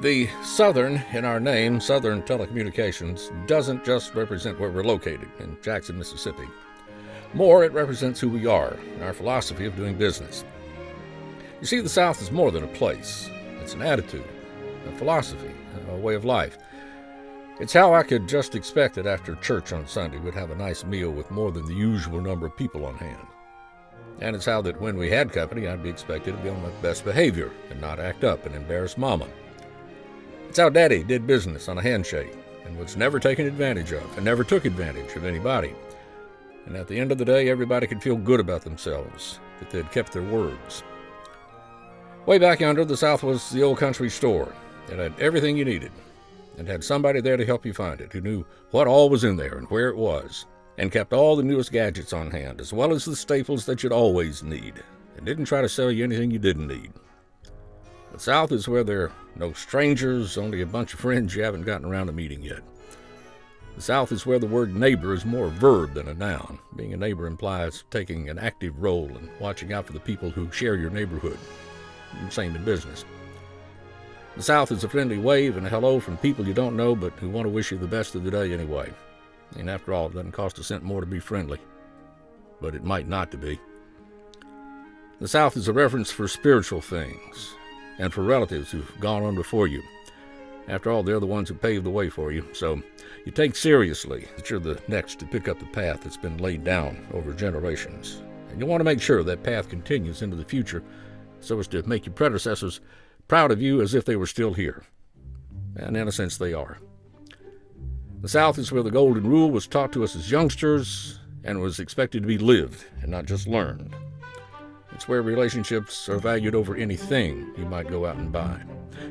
The Southern in our name, Southern Telecommunications, doesn't just represent where we're located in Jackson, Mississippi. More, it represents who we are and our philosophy of doing business. You see, the South is more than a place. It's an attitude, a philosophy, a way of life. It's how I could just expect that after church on Sunday we'd have a nice meal with more than the usual number of people on hand. And it's how that when we had company, I'd be expected to be on my best behavior and not act up and embarrass Mama. It's how Daddy did business on a handshake and was never taken advantage of and never took advantage of anybody. And at the end of the day, everybody could feel good about themselves, that they'd kept their words. Way back yonder, the South was the old country store. It had everything you needed and had somebody there to help you find it, who knew what all was in there and where it was, and kept all the newest gadgets on hand, as well as the staples that you'd always need, and didn't try to sell you anything you didn't need. The South is where there are no strangers, only a bunch of friends you haven't gotten around to meeting yet. The South is where the word neighbor is more a verb than a noun. Being a neighbor implies taking an active role and watching out for the people who share your neighborhood. Same in business. The South is a friendly wave and a hello from people you don't know but who want to wish you the best of the day anyway. And after all, it doesn't cost a cent more to be friendly. But it might not to be. The South is a reference for spiritual things and for relatives who've gone on before you. After all, they're the ones who paved the way for you, so you take seriously that you're the next to pick up the path that's been laid down over generations. And you want to make sure that path continues into the future so as to make your predecessors proud of you as if they were still here. And in a sense, they are. The South is where the golden rule was taught to us as youngsters and was expected to be lived and not just learned. It's where relationships are valued over anything you might go out and buy.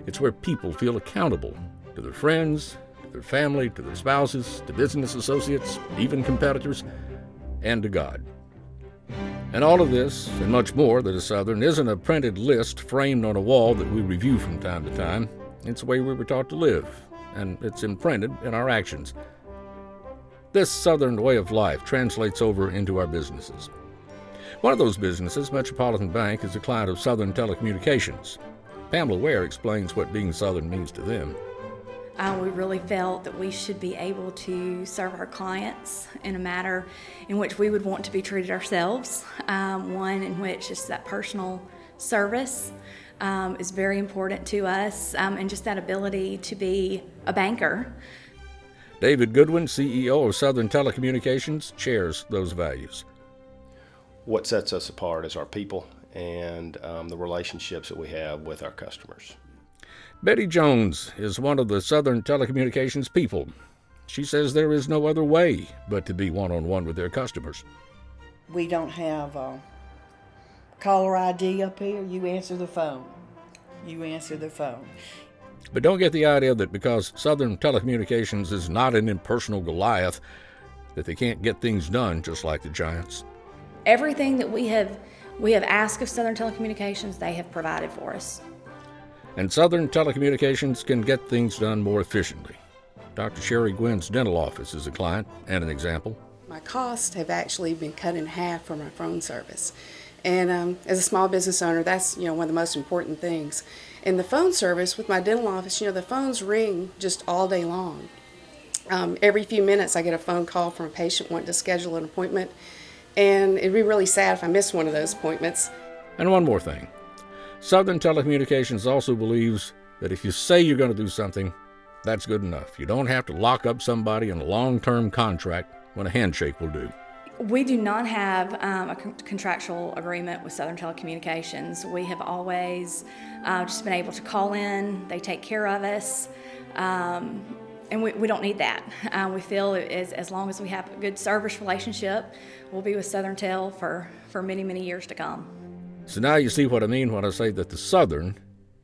It's where people feel accountable to their friends, to their family, to their spouses, to business associates, even competitors, and to God. And all of this, and much more that is Southern, isn't a printed list framed on a wall that we review from time to time. It's the way we were taught to live, and it's imprinted in our actions. This Southern way of life translates over into our businesses. One of those businesses, Metropolitan Bank, is a client of Southern Telecommunications. Pamela Ware explains what being Southern means to them. We really felt that we should be able to serve our clients in a manner in which we would want to be treated ourselves. One in which just that personal service is very important to us, and just that ability to be a banker. David Goodwin, CEO of Southern Telecommunications, shares those values. What sets us apart is our people and the relationships that we have with our customers. Betty Jones is one of the Southern Telecommunications people. She says there is no other way but to be one-on-one with their customers. We don't have caller ID up here. You answer the phone. You answer the phone. But don't get the idea that because Southern Telecommunications is not an impersonal Goliath, that they can't get things done just like the giants. Everything that we have asked of Southern Telecommunications, they have provided for us. And Southern Telecommunications can get things done more efficiently. Dr. Sherry Gwynn's dental office is a client and an example. My costs have actually been cut in half for my phone service. And as a small business owner, that's one of the most important things. And the phone service with my dental office, the phones ring just all day long. Every few minutes I get a phone call from a patient wanting to schedule an appointment. And it'd be really sad if I missed one of those appointments. And one more thing. Southern Telecommunications also believes that if you say you're going to do something, that's good enough. You don't have to lock up somebody in a long-term contract when a handshake will do. We do not have a contractual agreement with Southern Telecommunications. We have always just been able to call in. They take care of us. And we don't need that. We feel as long as we have a good service relationship, we'll be with Southern Tel for many, many years to come. So now you see what I mean when I say that the Southern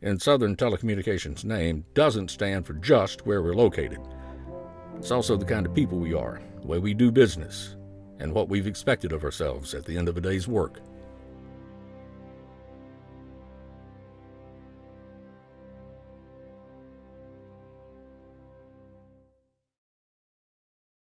in Southern Telecommunications name doesn't stand for just where we're located. It's also the kind of people we are, the way we do business, and what we've expected of ourselves at the end of a day's work.